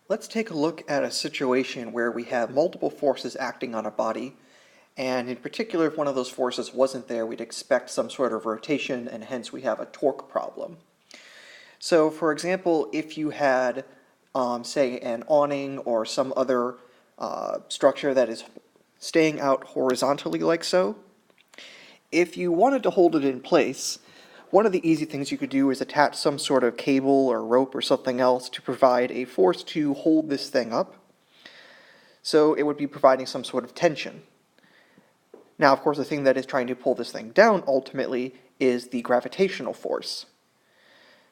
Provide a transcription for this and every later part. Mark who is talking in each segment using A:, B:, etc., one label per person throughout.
A: Let's take a look at a situation where we have multiple forces acting on a body, and in particular, if one of those forces wasn't there, we'd expect some sort of rotation, and hence we have a torque problem. So, for example, if you had, say, an awning or some other structure that is staying out horizontally like so, if you wanted to hold it in place, one of the easy things you could do is attach some sort of cable or rope or something else to provide a force to hold this thing up. So it would be providing some sort of tension. Now, of course, the thing that is trying to pull this thing down ultimately is the gravitational force.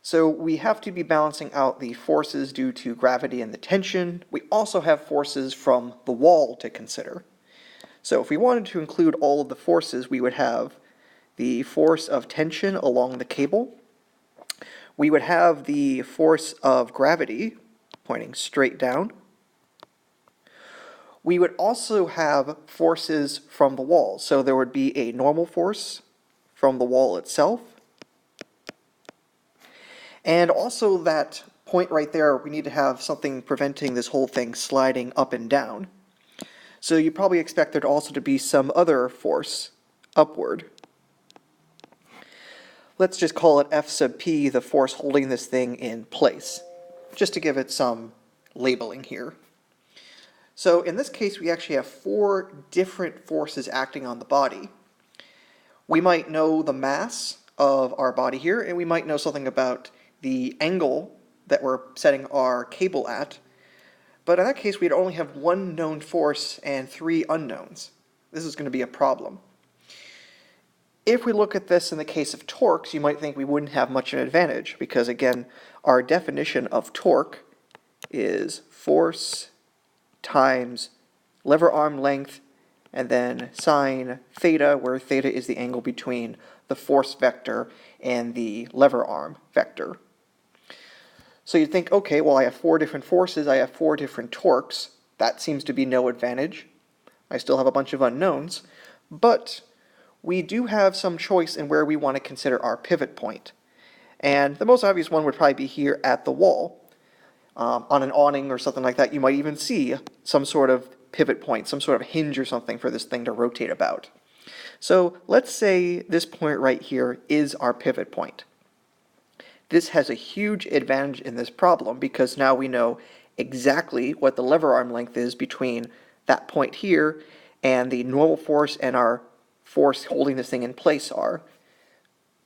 A: So we have to be balancing out the forces due to gravity and the tension. We also have forces from the wall to consider. So if we wanted to include all of the forces, we would have the force of tension along the cable. We would have the force of gravity pointing straight down. We would also have forces from the wall. So there would be a normal force from the wall itself. And also that point right there, we need to have something preventing this whole thing sliding up and down. So you probably expect there also to be some other force upward. Let's just call it F sub p, the force holding this thing in place, just to give it some labeling here. So in this case, we actually have 4 different forces acting on the body. We might know the mass of our body here, and we might know something about the angle that we're setting our cable at. But in that case, we'd only have 1 known force and 3 unknowns. This is going to be a problem. If we look at this in the case of torques, you might think we wouldn't have much of an advantage, because again, our definition of torque is force times lever arm length, and then sine theta, where theta is the angle between the force vector and the lever arm vector. So you'd think, okay, well, I have 4 different forces, I have 4 different torques. That seems to be no advantage. I still have a bunch of unknowns, but we do have some choice in where we want to consider our pivot point. And the most obvious one would probably be here at the wall. On an awning or something like that, you might even see some sort of pivot point, some sort of hinge or something for this thing to rotate about. So let's say this point right here is our pivot point. This has a huge advantage in this problem because now we know exactly what the lever arm length is between that point here and the normal force and our force holding this thing in place are.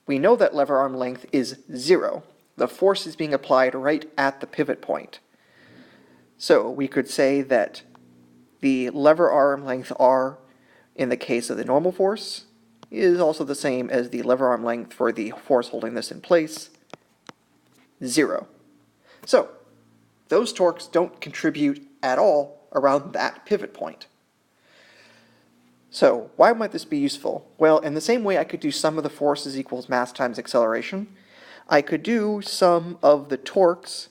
A: We know that lever arm length is 0. The force is being applied right at the pivot point. So we could say that the lever arm length R in the case of the normal force is also the same as the lever arm length for the force holding this in place, 0. So those torques don't contribute at all around that pivot point. So why might this be useful? Well, in the same way I could do sum of the forces equals mass times acceleration, I could do sum of the torques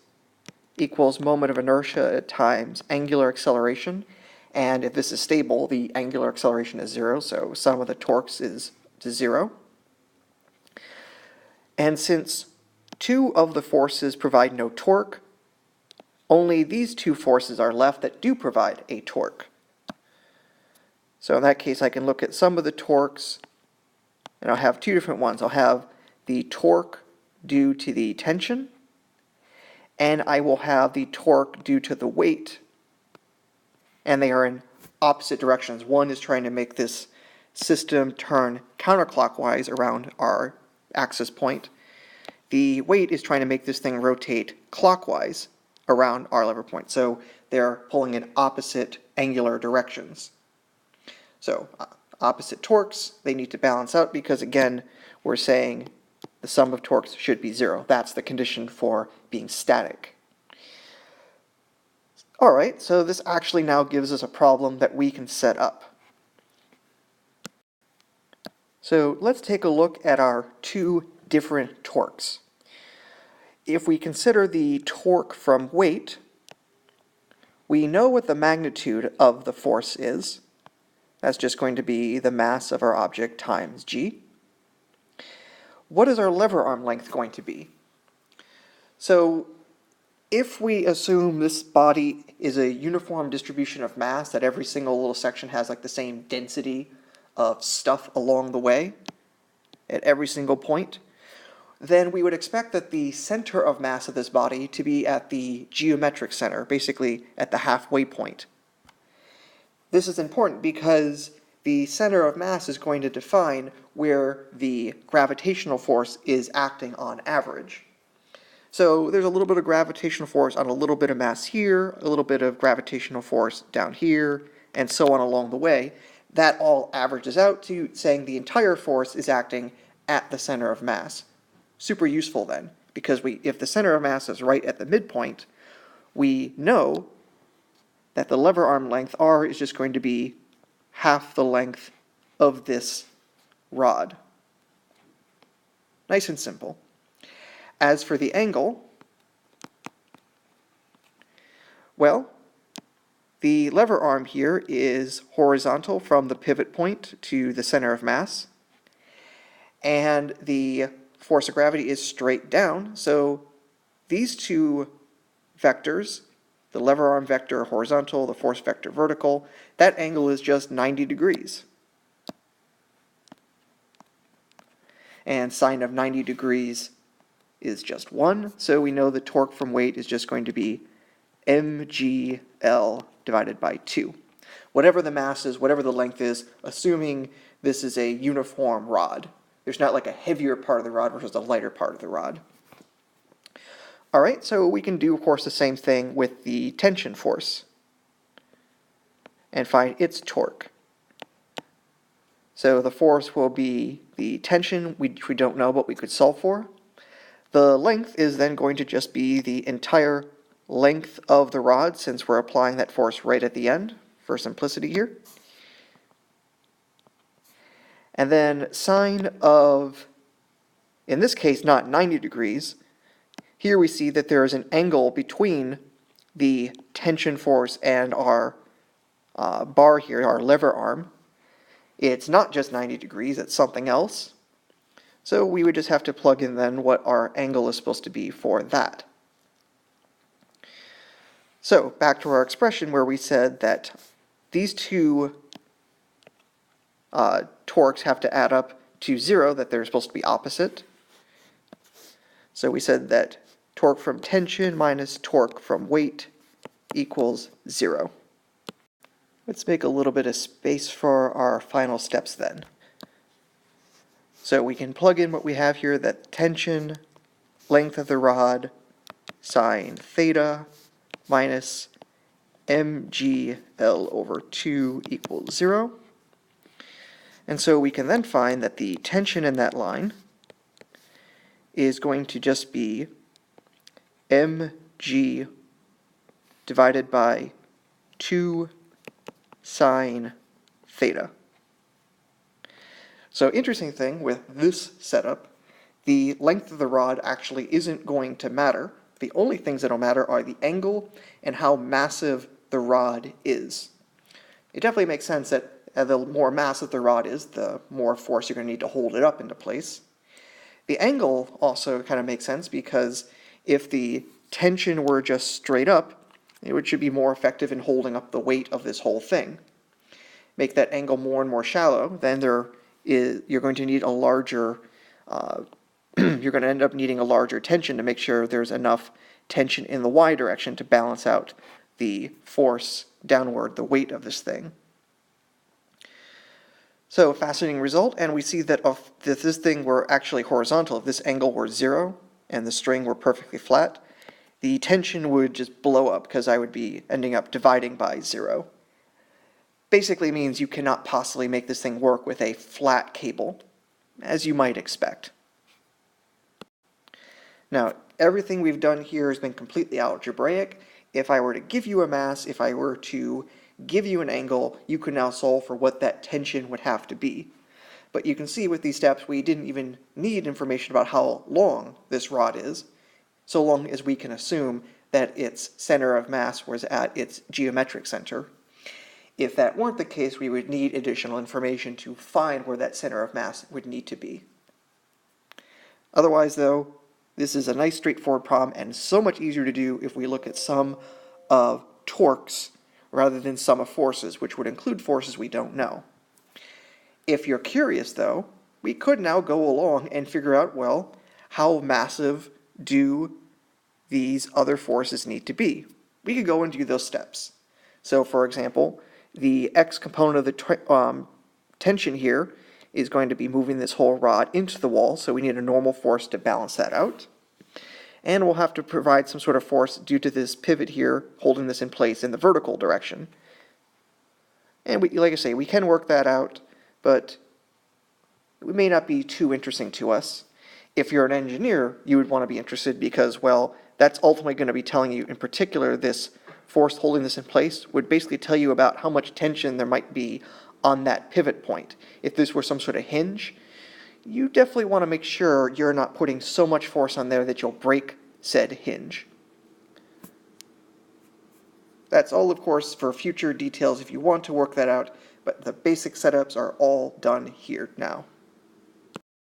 A: equals moment of inertia times angular acceleration, and if this is stable, the angular acceleration is 0, so sum of the torques is 0. And since 2 of the forces provide no torque, only these 2 forces are left that do provide a torque. So in that case, I can look at sum of the torques, and I'll have 2 different ones. I'll have the torque due to the tension, and I will have the torque due to the weight, and they are in opposite directions. One is trying to make this system turn counterclockwise around our axis point. The weight is trying to make this thing rotate clockwise around our lever point. So they're pulling in opposite angular directions. So opposite torques, they need to balance out because, again, we're saying the sum of torques should be 0. That's the condition for being static. All right, so this actually now gives us a problem that we can set up. So let's take a look at our 2 different torques. If we consider the torque from weight, we know what the magnitude of the force is. That's just going to be the mass of our object times g. What is our lever arm length going to be? So if we assume this body is a uniform distribution of mass, that every single little section has like the same density of stuff along the way at every single point, then we would expect that the center of mass of this body to be at the geometric center, basically at the halfway point. This is important because the center of mass is going to define where the gravitational force is acting on average. So there's a little bit of gravitational force on a little bit of mass here, a little bit of gravitational force down here, and so on along the way. That all averages out to saying the entire force is acting at the center of mass. Super useful then, because if the center of mass is right at the midpoint, we know that the lever arm length r is just going to be half the length of this rod. Nice and simple. As for the angle, well, the lever arm here is horizontal from the pivot point to the center of mass, and the force of gravity is straight down, so these two vectors, the lever arm vector horizontal, the force vector vertical, that angle is just 90 degrees. And sine of 90 degrees is just 1, so we know the torque from weight is just going to be mgl divided by 2. Whatever the mass is, whatever the length is, assuming this is a uniform rod. There's not like a heavier part of the rod versus a lighter part of the rod. Alright, so we can do, of course, the same thing with the tension force and find its torque. So the force will be the tension, which we don't know, but we could solve for. The length is then going to just be the entire length of the rod, since we're applying that force right at the end, for simplicity here. And then sine of, in this case, not 90 degrees. Here we see that there is an angle between the tension force and our bar here, our lever arm. It's not just 90 degrees, it's something else. So we would just have to plug in then what our angle is supposed to be for that. So back to our expression where we said that these two torques have to add up to 0, that they're supposed to be opposite. So we said that torque from tension minus torque from weight equals 0. Let's make a little bit of space for our final steps then. So we can plug in what we have here, that tension, length of the rod, sine theta, minus mgl over 2 equals 0. And so we can then find that the tension in that line is going to just be mg divided by 2 sine theta. So interesting thing with this setup, the length of the rod actually isn't going to matter. The only things that'll matter are the angle and how massive the rod is. It definitely makes sense that the more massive the rod is, the more force you're going to need to hold it up into place. The angle also kind of makes sense because if the tension were just straight up, it should be more effective in holding up the weight of this whole thing. Make that angle more and more shallow, then you're going to need a larger, you're going to end up needing a larger tension to make sure there's enough tension in the y direction to balance out the force downward, the weight of this thing. So fascinating result, and we see that if this thing were actually horizontal, if this angle were 0 and the string were perfectly flat, the tension would just blow up because I would be ending up dividing by 0. Basically means you cannot possibly make this thing work with a flat cable, as you might expect. Now, everything we've done here has been completely algebraic. If I were to give you a mass, if I were to give you an angle, you can now solve for what that tension would have to be. But you can see with these steps we didn't even need information about how long this rod is, so long as we can assume that its center of mass was at its geometric center. If that weren't the case, we would need additional information to find where that center of mass would need to be. Otherwise, though, This is a nice straightforward problem and so much easier to do if we look at sum of torques rather than sum of forces, which would include forces we don't know. If you're curious though, we could now go along and figure out, well, how massive do these other forces need to be? We could go and do those steps. So for example, the x component of the tension here is going to be moving this whole rod into the wall, so we need a normal force to balance that out. And we'll have to provide some sort of force due to this pivot here holding this in place in the vertical direction. And like I say, we can work that out, but it may not be too interesting to us. If you're an engineer, you would want to be interested because, well, that's ultimately going to be telling you, in particular, this force holding this in place would basically tell you about how much tension there might be on that pivot point. If this were some sort of hinge, you definitely want to make sure you're not putting so much force on there that you'll break said hinge. That's all, of course, for future details if you want to work that out, but the basic setups are all done here now.